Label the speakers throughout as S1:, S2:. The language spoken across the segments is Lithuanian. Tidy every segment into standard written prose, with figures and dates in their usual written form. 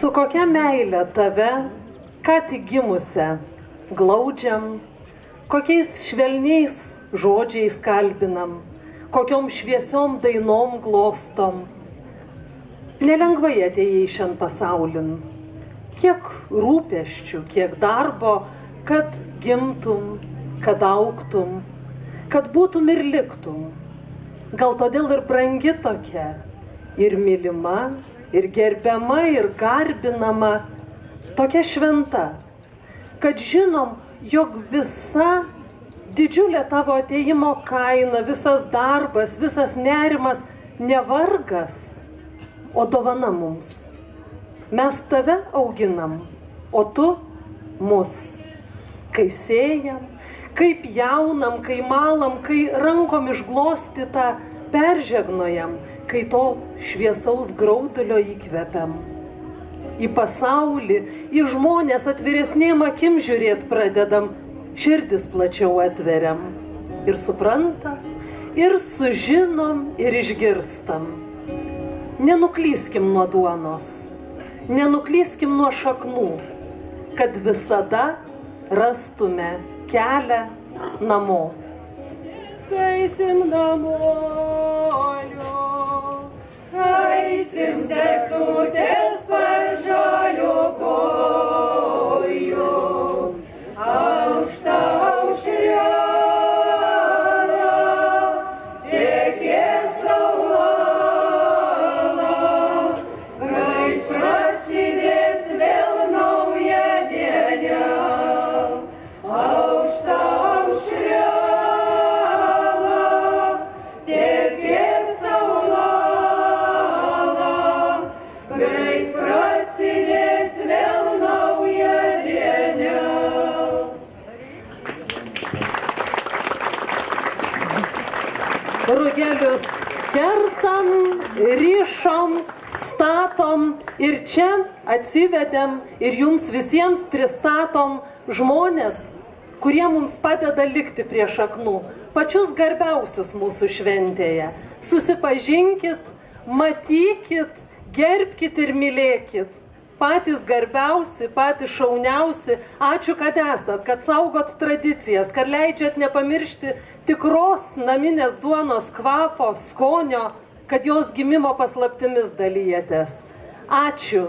S1: Su kokia meile tave, ką tik gimusią, glaudžiam, kokiais švelniais žodžiais kalbinam, kokiom šviesiom dainom glostom. Nelengvai atėjai šiandien pasaulin, kiek rūpesčių, kiek darbo, kad gimtum, kad augtum, kad būtum ir liktum. Gal todėl ir brangi tokia, ir mylima, ir gerbiama, ir garbinama, tokia šventa, kad žinom, jog visa didžiulė tavo atėjimo kaina, visas darbas, visas nerimas ne vargas, o dovana mums. Mes tave auginam, o tu mus. Kai sėjam, kaip jaunam, kai malam, kai rankom išglostytą peržegnojam, kai to šviesaus graudulio įkvepiam. Į pasaulį, į žmonės atviresnėm akim žiūrėt pradedam, širdis plačiau atveriam. Ir suprantam, ir sužinom, ir išgirstam. Nenuklyskim nuo duonos, nenuklyskim nuo šaknų, kad visada rastume kelią namo.
S2: Eisim namo, eisim sesutės paržalių kojų, aukšta aušrelė, tekės saulė, greit prasidės vėl nauja diena, aukšta aušrelė.
S1: Rugelius kertam, rišom, statom ir čia atsivedėm ir jums visiems pristatom žmonės, kurie mums padeda likti prie šaknų, pačius garbiausius mūsų šventėje. Susipažinkit, matykit, gerbkit ir mylėkit. Patys garbiausi, patys šauniausi. Ačiū, kad esat, kad saugot tradicijas, kad leidžiat nepamiršti tikros naminės duonos kvapo, skonio, kad jos gimimo paslaptimis dalyjatės. Ačiū.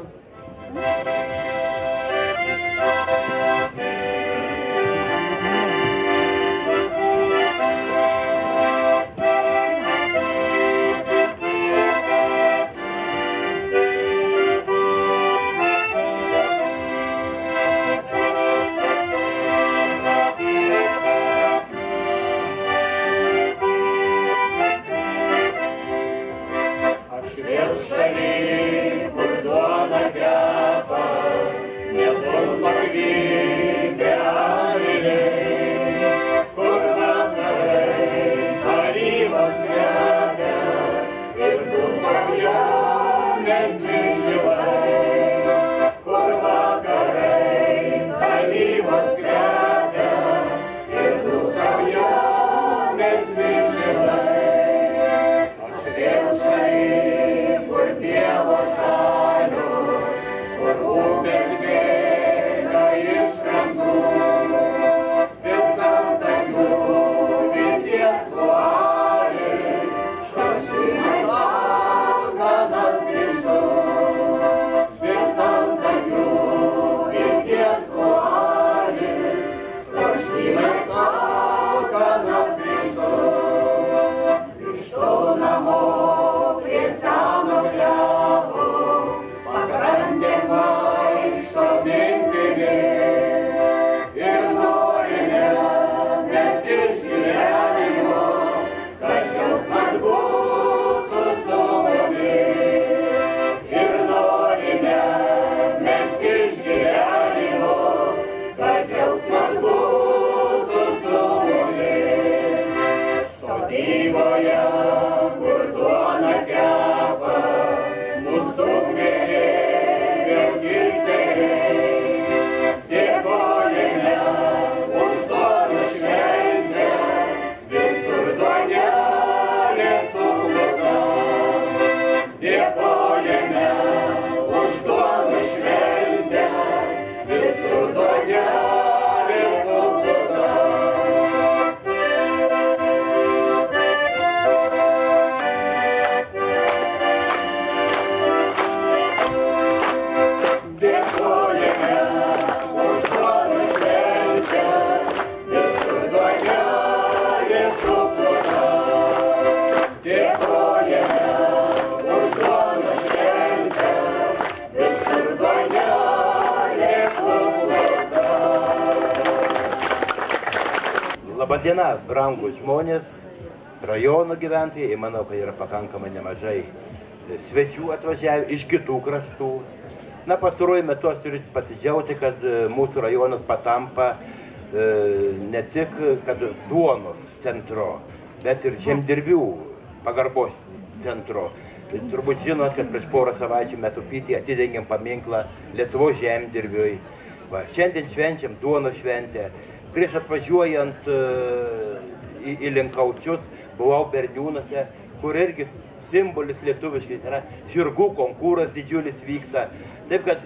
S2: Dėkojame už duoną šventę.
S3: Labadiena, brangūs žmonės, rajono gyventojai, manau, kad yra pakankamai nemažai svečių atvažiavę iš kitų kraštų. Na, pastaruoju metu aš turiu pasidžiaugti, kad mūsų rajonas patampa ne tik kad duonos centro, bet ir žemdirbių pagarbos centro. Turbūt žinot, kad prieš porą savaičių mes Upytėje atidengėm paminklą Lietuvos žemdirbiui. Va, šiandien švenčiam duonos šventę. Prieš atvažiuojant į Linkaučius buvau Berniūnuose, kur irgi simbolis lietuviškis yra, žirgų konkursas didžiulis vyksta. Taip kad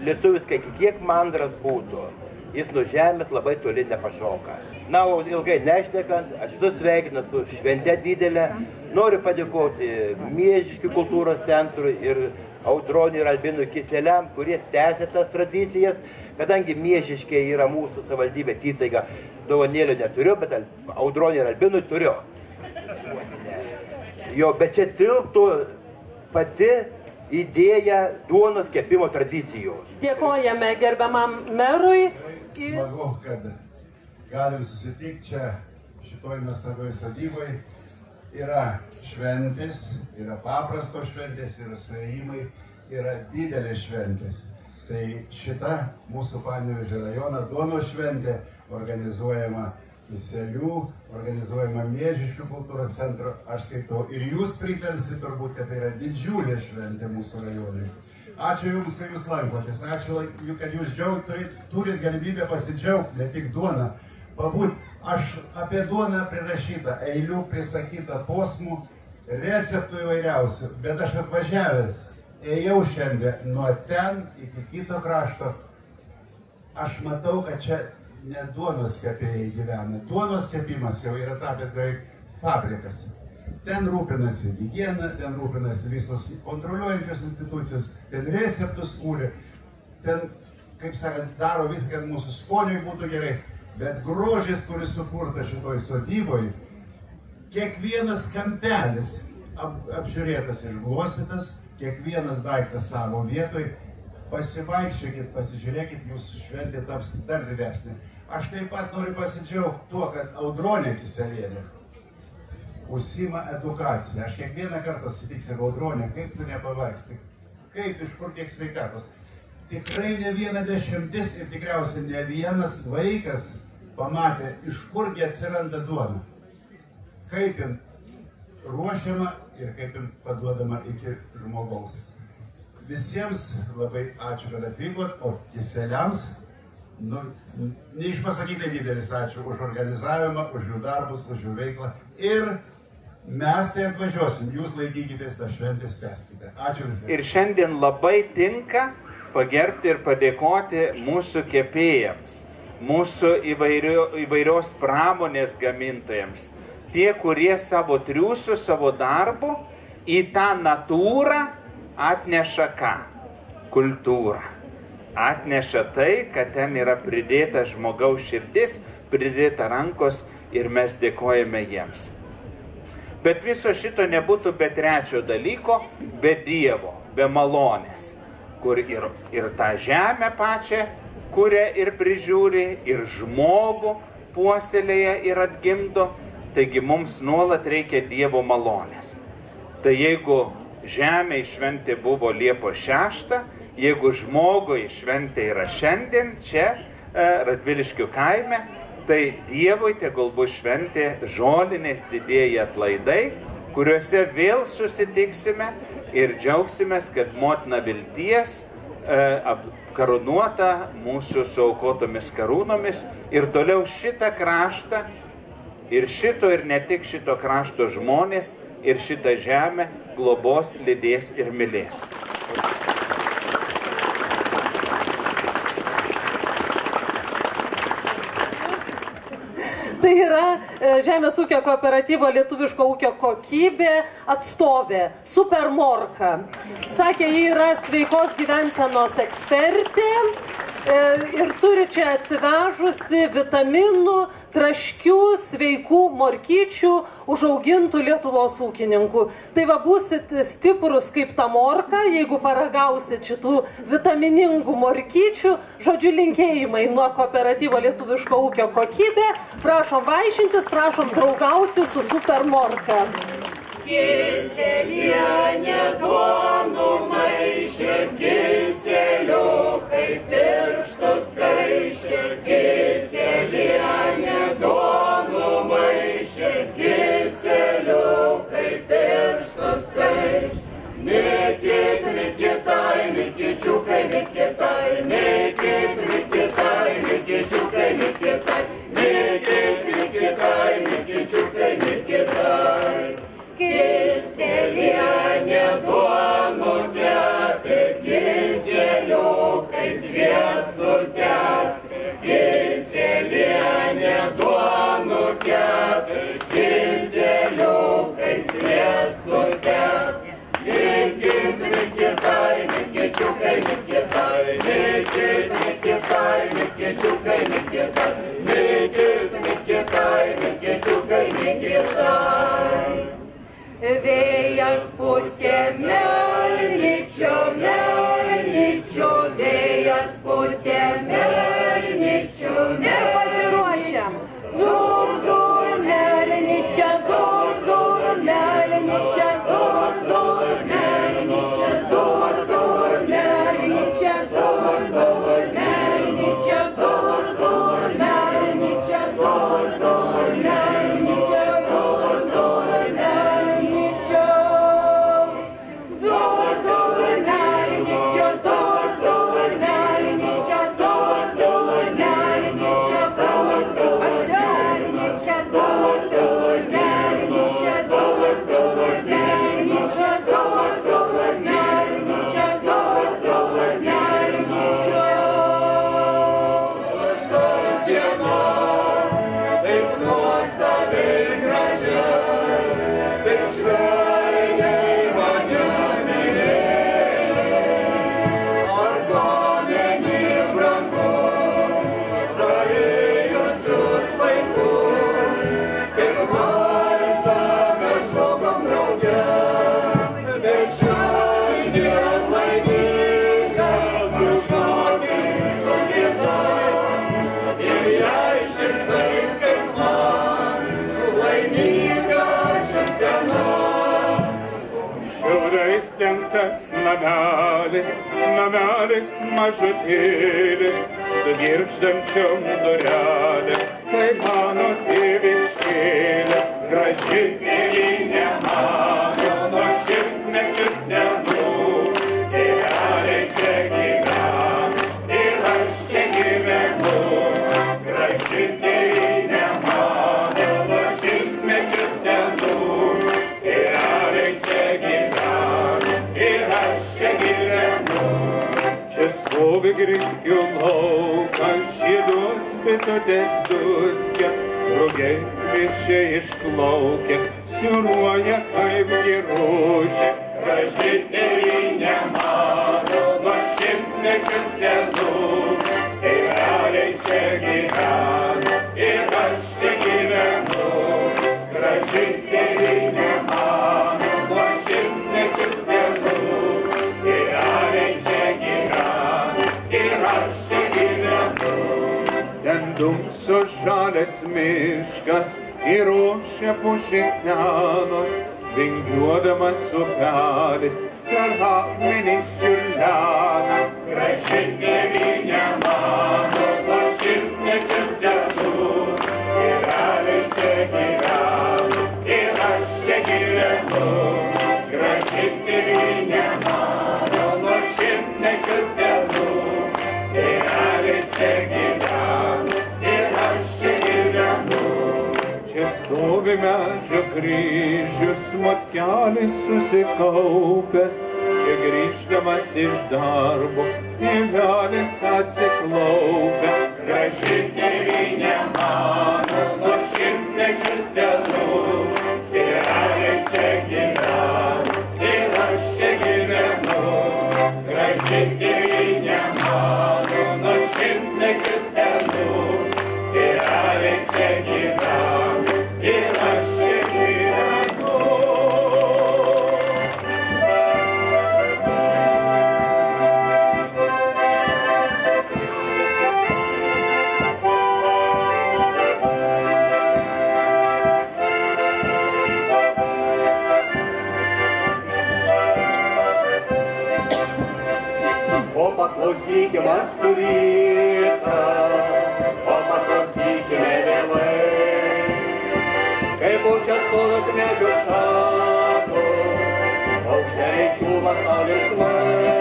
S3: lietuvis, kiek mandras būtų, jis nuo žemės labai toli nepašoka. Na, o ilgai nešnekant, aš visus sveikinu su švente didelė. Noriu padėkoti Miežiškių kultūros centrui ir Audroniui ir Albinui Kiseliam, kurie tęsia tas tradicijas, kadangi Miežiškiai yra mūsų savivaldybės įstaiga. Dovanėlių neturiu, bet Audroniui ir Albinui turiu. Jo, bet čia tilptų pati idėja duonos kepimo tradicijų.
S1: Dėkojame gerbiamam merui.
S4: Smagu, kad galim susitikti čia šitoj nuostabioj sodyboj. Yra šventės, yra paprastos šventės, yra suėjimai, yra didelės šventės. Tai šita mūsų Panevėžio rajono duonos šventė organizuojama Kiselių, organizuojama Miežiškių kultūros centro. Aš skaitau ir jūs pritarsit turbūt, kad tai yra didžiulė šventė mūsų rajonui. Ačiū Jums, kad Jūs lankotės. Ačiū, kad Jūs turit galimybę pasidžiaugti, ne tik duoną. Pabūt, aš apie duoną prirašytą, eilių prisakytą, posmų, receptų įvairiausių. Bet aš atvažiavęs, ėjau šiandien nuo ten iki kito krašto. Aš matau, kad čia ne duonos kepėjai gyvena. Duonos kepimas jau yra tapęs beveik fabrikas. Ten rūpinasi higiena, ten rūpinasi visos kontroliuojančios institucijos, ten receptus kūrė, ten, kaip sakant, daro viską, kad mūsų skoniui būtų gerai. Bet grožis, kuris sukurta šitoj sodyboj, kiekvienas kampelis apžiūrėtas ir glostytas, kiekvienas daiktas savo vietoj. Pasivaikščiokit, pasižiūrėkit, jūsų šventė taps dar didesnė. Aš taip pat noriu pasidžiaugti tuo, kad Audronė Kiselienė užsiima edukaciją. Aš kiekvieną kartą susitiksiu Audronė, kaip tu nepavargsti, kaip iš kur tiek sveikatos. Tikrai ne viena dešimtis ir tikriausiai ne vienas vaikas pamatė, iš kurgi atsiranda duona. Kaip jin ruošiama ir kaip jin paduodama iki žmogaus. Visiems labai ačiū, kad atvykot, o Kiseliams, neišpasakytai didelis ačiū už organizavimą, už jų darbus, už jų veiklą. Ir mes tai atvažiuosim, jūs laikykitės tą šventės, tęskite. Ačiū visiems.
S5: Ir šiandien labai tinka pagerbti ir padėkoti mūsų kepėjams, mūsų įvairios pramonės gamintojams. Tie, kurie savo triūsų, savo darbu į tą natūrą atneša ką? Kultūrą. Atneša tai, kad ten yra pridėta žmogaus širdis, pridėta rankos ir mes dėkojame jiems. Bet viso šito nebūtų be trečio dalyko, be Dievo, be malonės, kur ir tą žemę pačią kuria ir prižiūri, ir žmogų puoselėja ir atgimdo. Taigi mums nuolat reikia Dievo malonės. Tai jeigu žemė šventė buvo Liepos 6, jeigu žmogui šventė yra šiandien čia Radviliškių kaime, tai Dievui tegul bus šventė žolinės didieji atlaidai, kuriuose vėl susitiksime ir džiaugsimės, kad motina vilties apkarūnuota mūsų suaukotomis karūnomis ir toliau šitą kraštą ir šito ir ne tik šito krašto žmonės ir šitą žemę globos, lydės ir mylės.
S1: Tai yra Žemės ūkio kooperatyvo Lietuviško ūkio kokybė atstovė, Supermorka. Sakė, ji yra sveikos gyvensenos ekspertė ir turi čia atsivežusi vitaminų, traškių, sveikų morkyčių užaugintų Lietuvos ūkininkų. Tai va būsit stiprus kaip ta morka, jeigu paragausit šitų vitaminingų morkyčių. Žodžiu, linkėjimai nuo kooperatyvo Lietuviško ūkio kokybė. Prašom vaišintis, prašom draugauti su super morka.
S2: Kiselienė duonų maišė, kiseliukai pirštus kaišė, kiselienė duonų maišė, kiseliukai pirštus kaišė. Mikit, mikitai, mikičiukai, mikitai, mikit, mikitai, mikičiukai, mikitai, mikit, mikitai, mikičiukai, mikitai. Kiselienė duonų kepė, kiseliukai sviestu kepė, kiselienė duonų kepė, kiseliukai sviestu kepė. Mikit, mikitai, mikičiukai, mikitai, mikit, mikitai, mikičiukai, mikitai, mikit, mikitai, mikičiukai, mikitai. Vėjas pūtė melnyčio, melnyčio, vėjas pūtė melnyčio. Ir pasiruošiam. Zur, zur, melnyčia, zur, zur, melnyčia, zur, zur, melnyčia, zur, zur, melnyčia, zur, zur, melnyčia, zur, zur, melnyčia, zur, zur, melnyčia, zur, zur, melnyčia.
S5: Dengtas namelis, namelis mažutėlis, su girgždančiom durelėm, tai mano tėviškėlė, graži tėvynė mano, nuo šimtmečių senų, tėveliai čia gyvena, ir aš čia gyvenu, graži tėvynė mano, nuo šimtmečių senų, tėveliai čia gyvena. Ir aš čia gyvenu. Čia stovi grikių laukas, žiedos bitutės duskia, drugiai kviečiai išplaukia, siūruoja kaip giružė. Graži tėvynė mano, nuo šimtmečių senų, tėveliai čia gyvena, ir aš čia gyvenu. Graži tėvynė mano, nuo šimtmečių senų, tėveliai čia gyvena, ir aš čia gyvenu. Ten dunkso žalias miškas ir ošia pušys senos, vingiuodamas upelis per akmenis čiurlena. Graži tėvynė mano, nuo šimtmečių senų, tėveliai čia gyvena, ir aš čia gyvenu. Graži tėvynė mano, nuo šimtmečių senų, tėveliai čia gyvena, ir aš čia gyvenu. Čia stovi medžio kryžius, motkelis susikaupęs, čia grįždamas iš darbo, tėvelis atsiklaupia. Graži tėvynė mano, nuo šimtmečių senų, tėveliai čia gyvena, ir aš čia gyvenu. Graži tėvynė mano, nuo šimtmečių
S2: paklausykime ankstų rytą, o paklausykime vėlai. Kaip aušia sodas medžių šakų, aukšteliai čiūva saulės smai,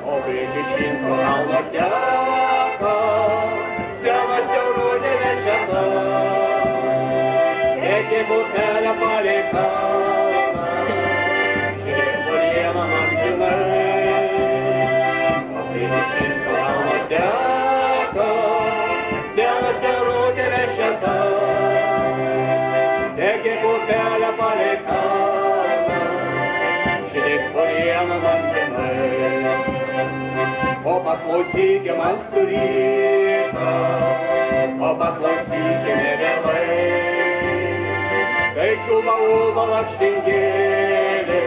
S2: o prie Čišinsko kalno teka senas siaurūnė vešeta. Tekė upelė palei kalną, žiūrėk Buriena amžinai, o prie Čišinsko kalno teka senas siaurūnė vešeta. Tekė upelė palei kalną, žiūrėk Buriena amžinai. O paklausykime ankstų rytą, o paklausykime vėlai. Kai čiūva ulba lakštingėlė,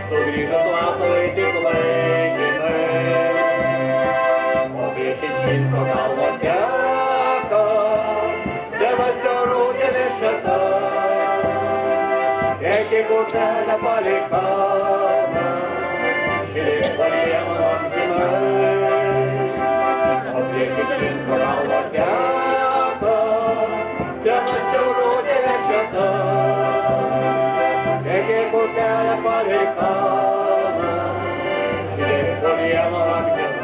S2: sugrįžo Vaclovai tik laikinai. O prie Čičinsko kalno teka senas siaurūnė vešeta. Tekė upelė palei kalną, žiūrėk Buriena amžinai. O prie Čičinsko kalno teka senas siaurūnė vešeta. Tekė upelė palei kalną, žiūrėk Buriena amžinai.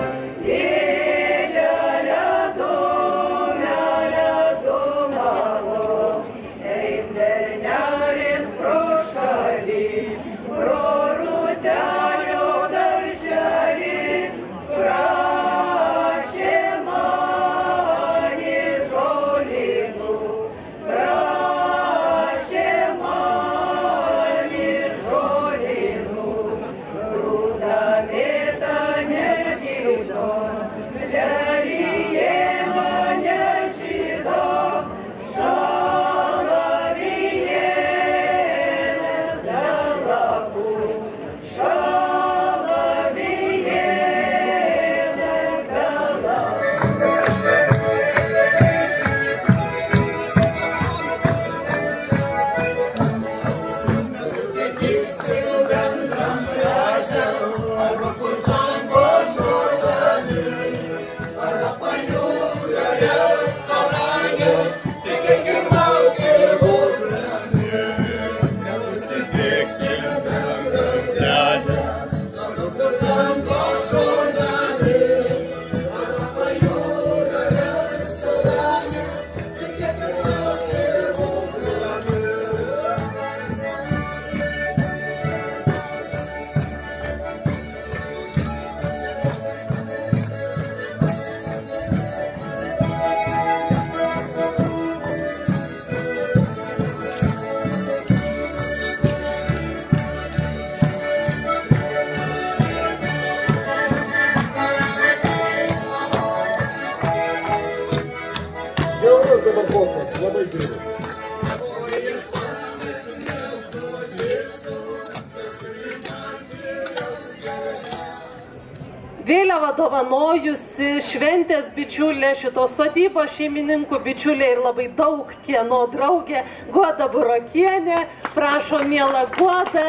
S1: Vėliava dovanojusi šventės bičiulė, šitos sodybos šeimininkų bičiulė ir labai daug kieno draugė Guoda Burokienė. Prašo, miela Guoda,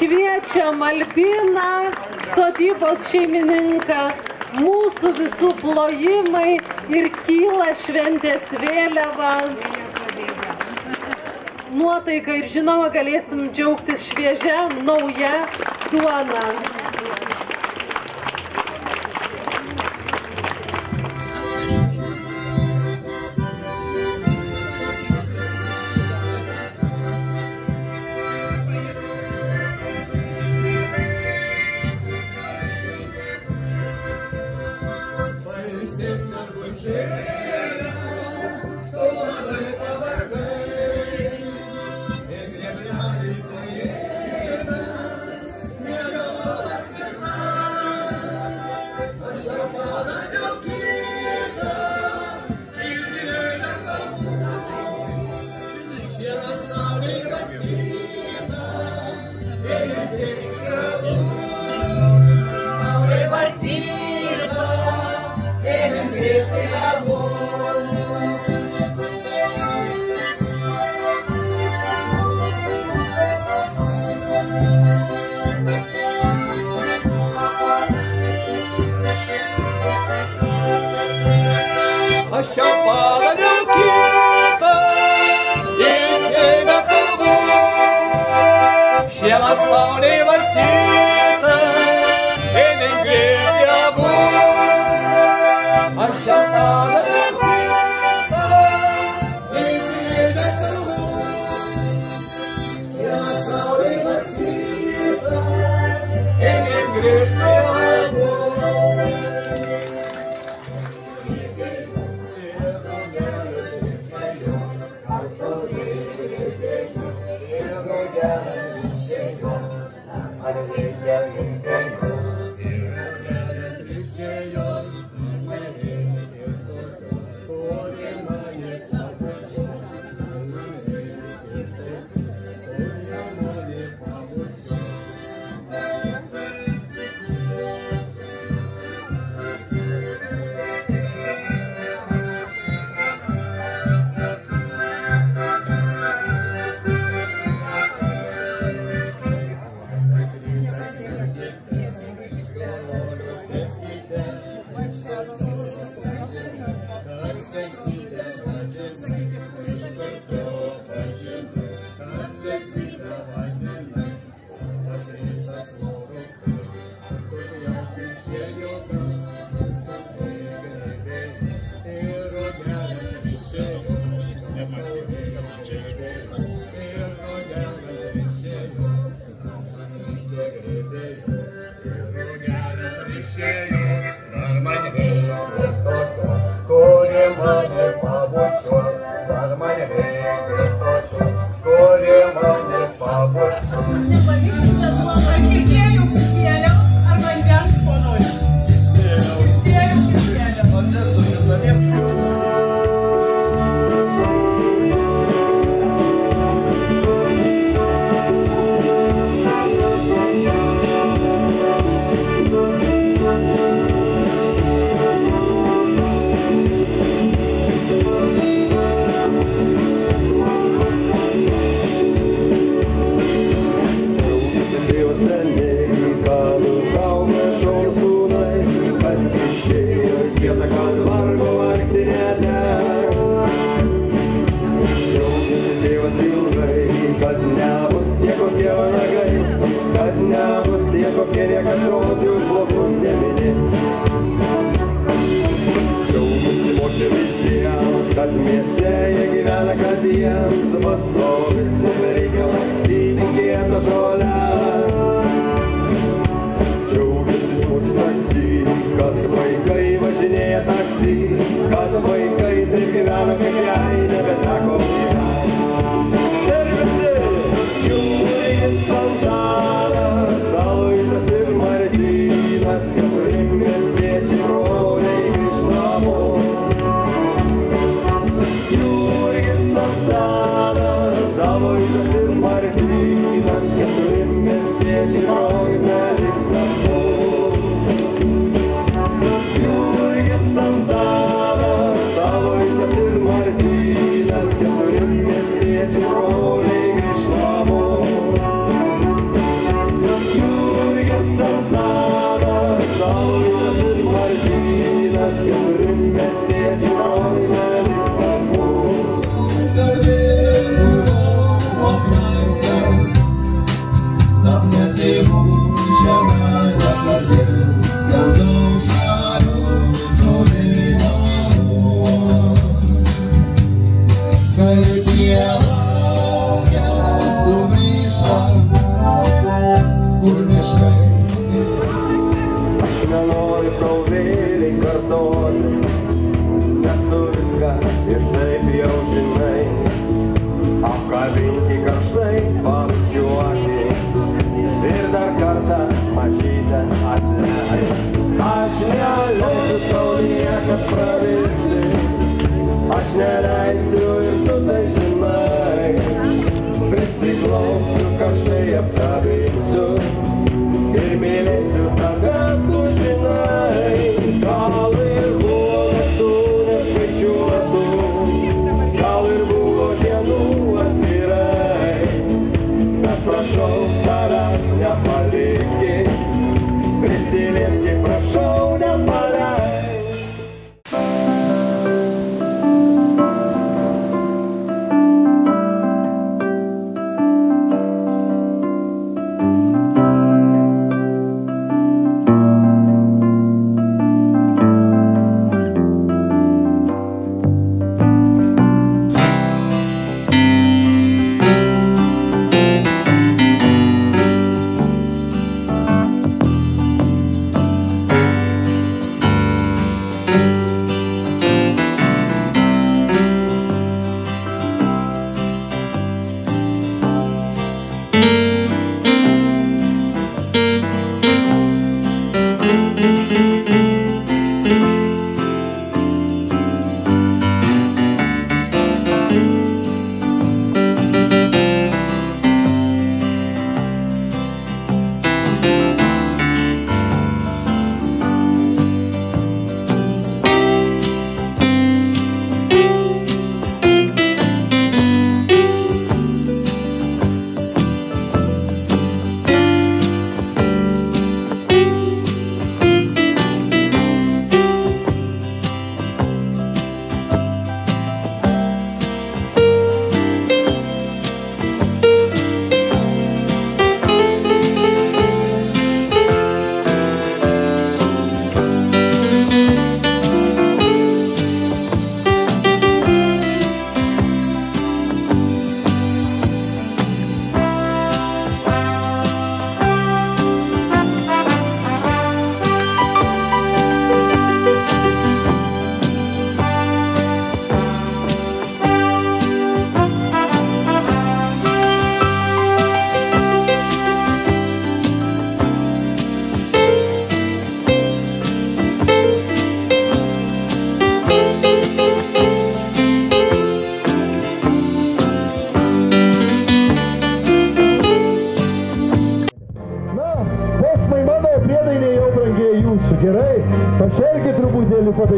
S1: kviečiam Albiną, sodybos šeimininką, mūsų visų plojimai ir kyla šventės vėliava. Nuotaika ir žinoma galėsim džiaugtis šviežia, nauja duona.
S2: Negalvoju.
S6: Ir mylėsiu tave, tu žinai, gal ir buvo.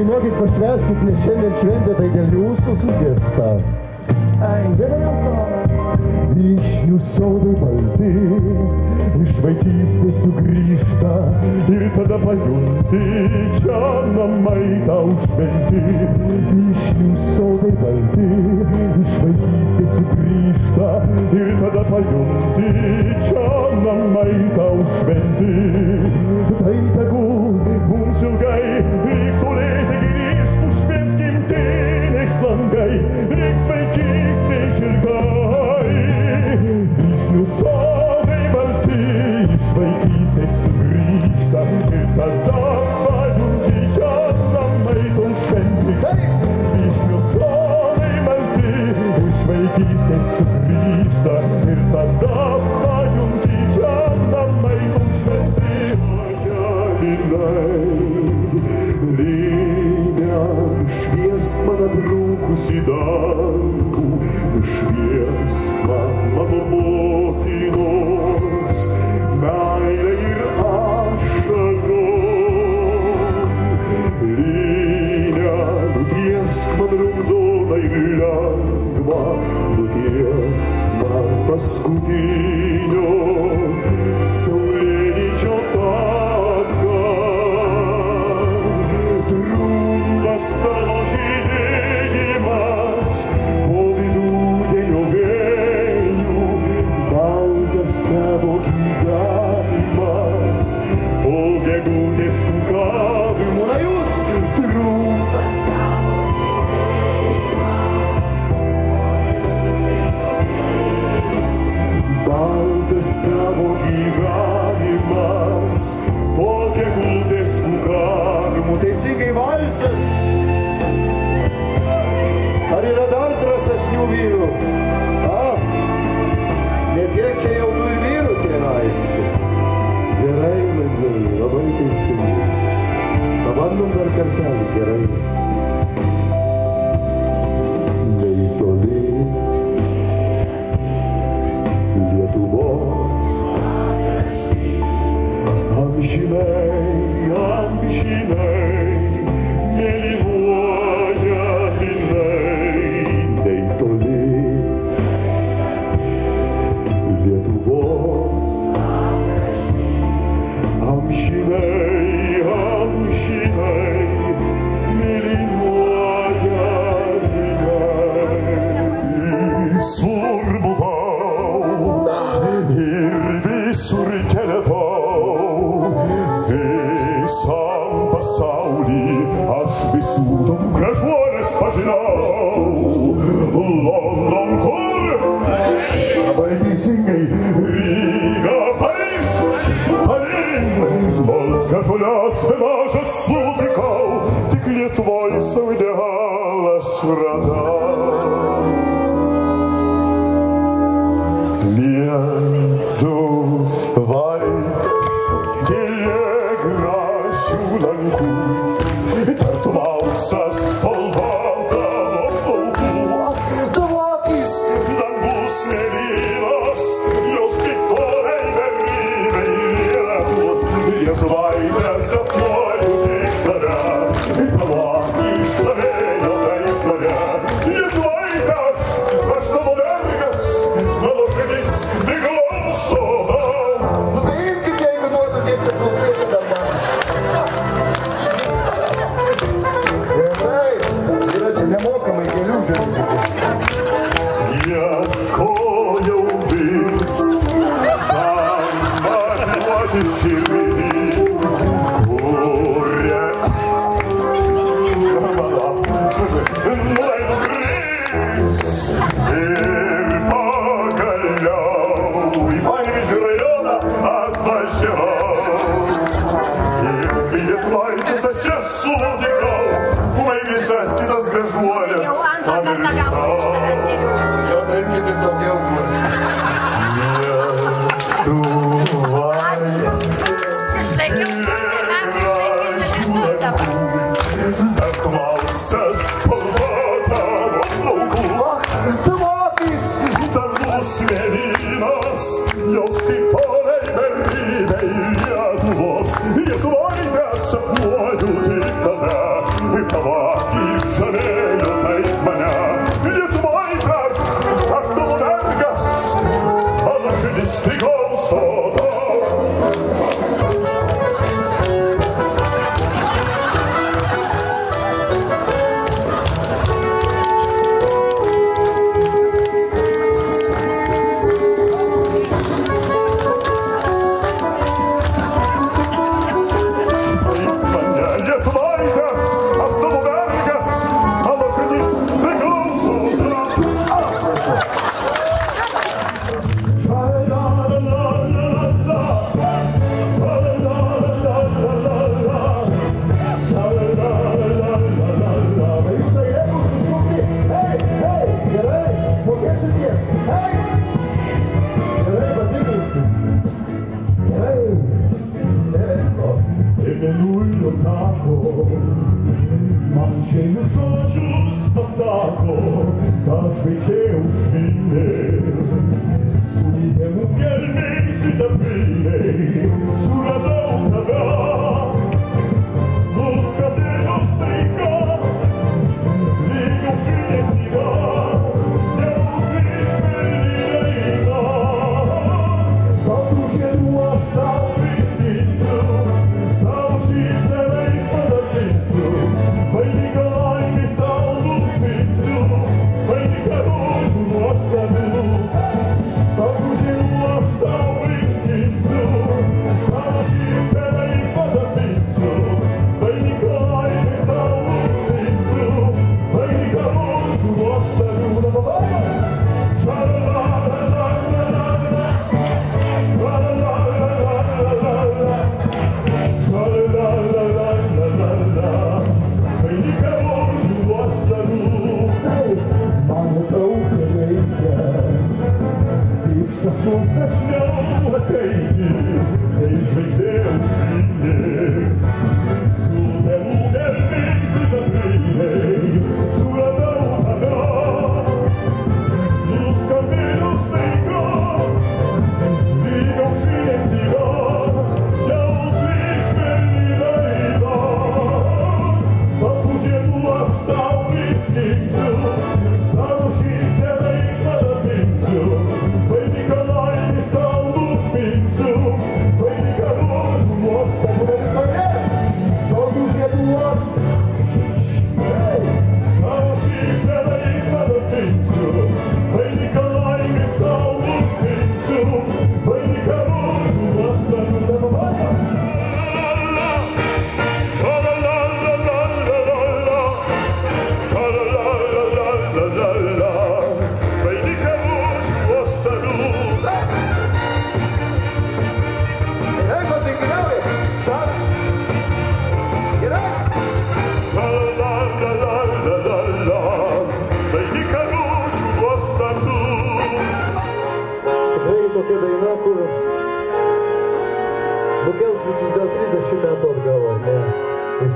S6: padainuokit, pašveskit, nes šiandien šventė, tai dėl jūsų sugiesta. Ai, vėliau. Vyšnių sodai balti, iš vaikystės sugrįžta ir tada pajunti, čia namai tau šventi. Vyšnių sodai balti, iš vaikystės sugrįžta ir tada pajunti, čia namai tau šventi. Tai tegul mums ilgai reiks saulėti grįžtų, švieskim gimtiniais langai, reiks vaikystė žirgai. Vyšnių sodai balti, iš vaikystės sugrįžta ir tada pajunti, čia namai tau šventi. Vyšnių sodai balti, iš vaikystės sugrįžta ir tada pajunti, čia namai tau šventi. Lynia, šviesk man apbrūkusį dangų, šviesk man mano motinos meilę ir ašarom. Lynia, nutiesk man raudoną ir lengvą, nutiesk man paskutinio saulėlydžio taką. Trumpas tavo žydėjimas po vidudienio vėjų, baltas tavo gyvenimas po gegutės kukavimo. Na jūs, trumpas tavo žydėjimas, baltas tavo gyvenimas po gegutės kukavimo. Teisingai valsas. Ar yra dar drąsesnių vyrų? Ne tiek čia jau tų ir vyrų, tai aišku. Gerai, Landai, labai teisingai. Pabandom dar kartelį, gerai. Nei toli Lietuvos amžinai, amžinai mėlynuoja jinai. Nei toli Lietuvos amžinai, amžinai mėlynuoja jinai. Visur buvau ir visur keliavau, visam pasaulį aš visų tautų gražuolės pažinau. London kur? Labai teisingai. Ryga, Paryž, nors gražuolę aš nemažą sutikau, tik Lietuvoj savo idealą aš radau. Lietuvai gėlė gražių lankų, tartum auksas spalvota plaukų. Tavo akys dangus mėlynas, jos kaip orai berlyvai lietus. Lietuvaitė sapnuoju tik tave, tavo akys žavėjo taip mane. Lietuvaitė, aš tavo vergas, mano širdis priklauso tau. Nu tai imkit, jeigu duodu, kiek čia klaupėti dabar. Gerai, yra čia nemokamai gėlių žiūrėkite. Ieškojau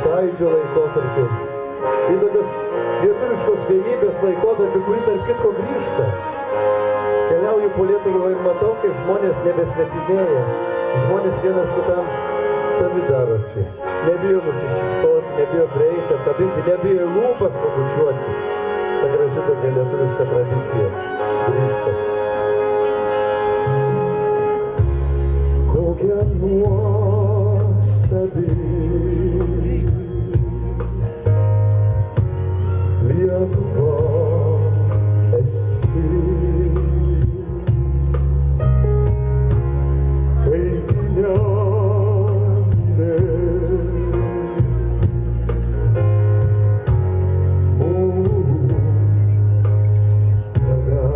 S6: Sąjūdžio laikotarpį, į tokios lietuviškos vienybės laikotarpį, kuri tarp kitko grįžta. Keliauju po Lietuvą ir matau, kaip žmonės nebesvetimėja, žmonės vienas kitam savi darosi. Nebijo nusišypsoti, nebijo prieiti, apkabinti, nebijo lūpas pabučiuoti. Ta graži tokia lietuviška tradicija grįžta. Kokia nuostabi Lietuva esi, kai nemirė mums tave.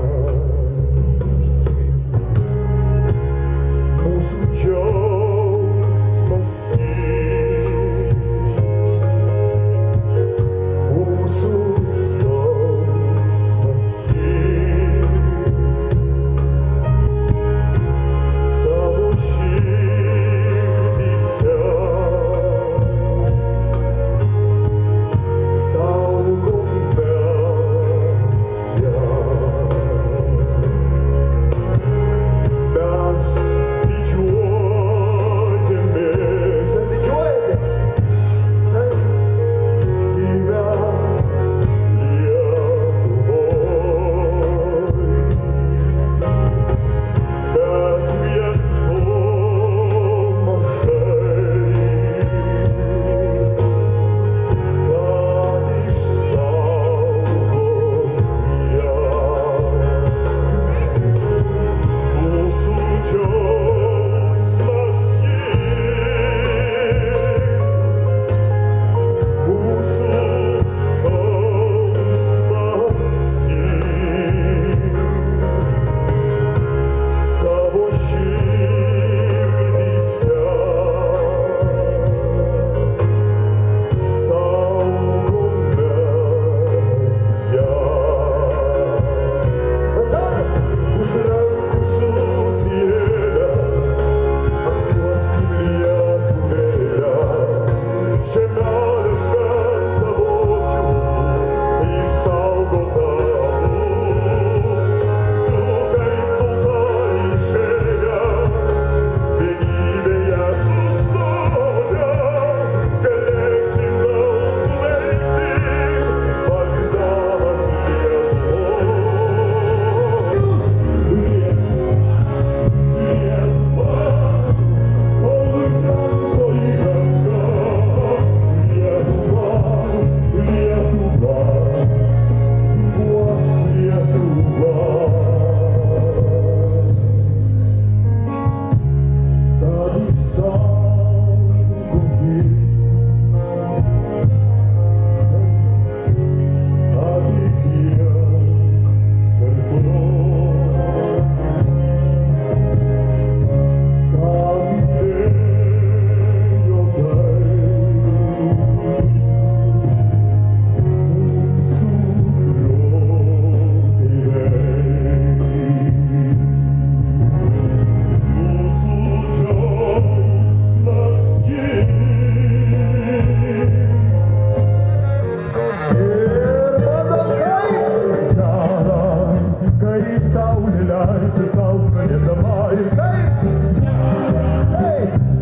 S7: saulė leidžia sau stovėdama ir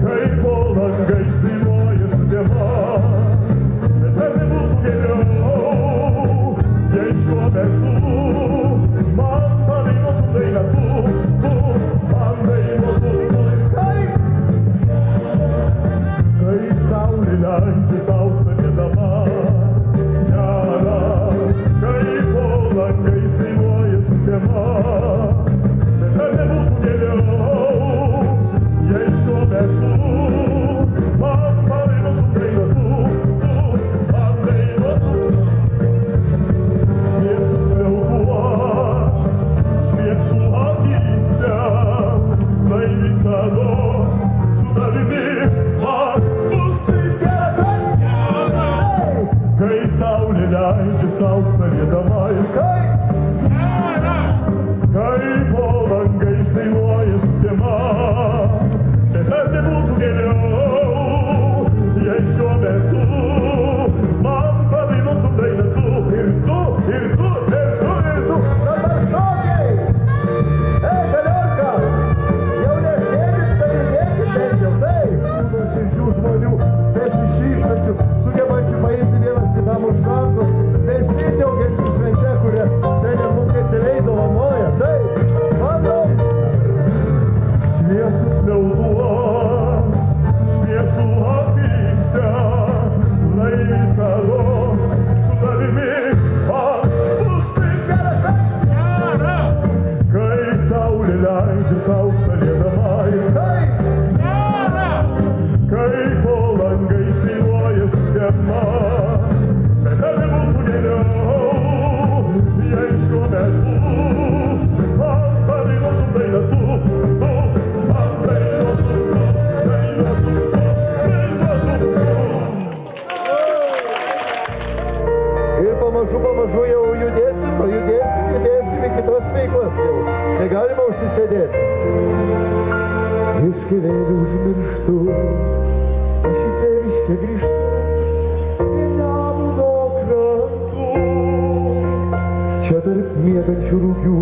S7: kaip po langais dainuoja sudėma. Bet ar nebūtų geriau, jei šiuo metu man padainuotų dainą tu, man dainuotų tu ir kai saulė leidžia sau stovėdama. Kaip po langais dainuoja sudėma. Bet ar nebūtų geriau, jei šiuo metu man padainuotų dainą tu, man dainuotų. Šviesus vilkuos, šviesų akyse, tai visados su tavimi man bus taip gera. Kai saulė leidžia sau stovėdama ir kai po langais dainuoja sudėma. Bet ar nebūtų geriau, jei šiuo metu man padainuotum dainą tu ir tu, ir tu, ir tu, ir tu. Dabar šokiai! Ei, Galiorka! Jau nesėdit, tai dėkit bent jau taip. Nuoširdžių žmonių, besišypsančių, sugebančių paimti vienas kitam už rankos, besidžiaugiančių švente, kurie šiandien mums specialiai dovanoja. Taip, bandom! Šviesus liauduos, šviesų akyse, lai visados su tavimi man bus taip gera. Kai saulė leidžia sau stovėdama ir kai po langais dainuoja sudėma. Bet ar nebūtų geriau, jei šiuo metu man padainuotum dainą tu, man dainuotum tu, dainuotum tu.
S6: Ir pamažu jau judėsim į kitas veiklas jau. Negalima užsisėdėti. Iš keleivų užmirštų, aš į tėviškę grįžtu į Nemuno krantų. Čia tarp miegančių rūgių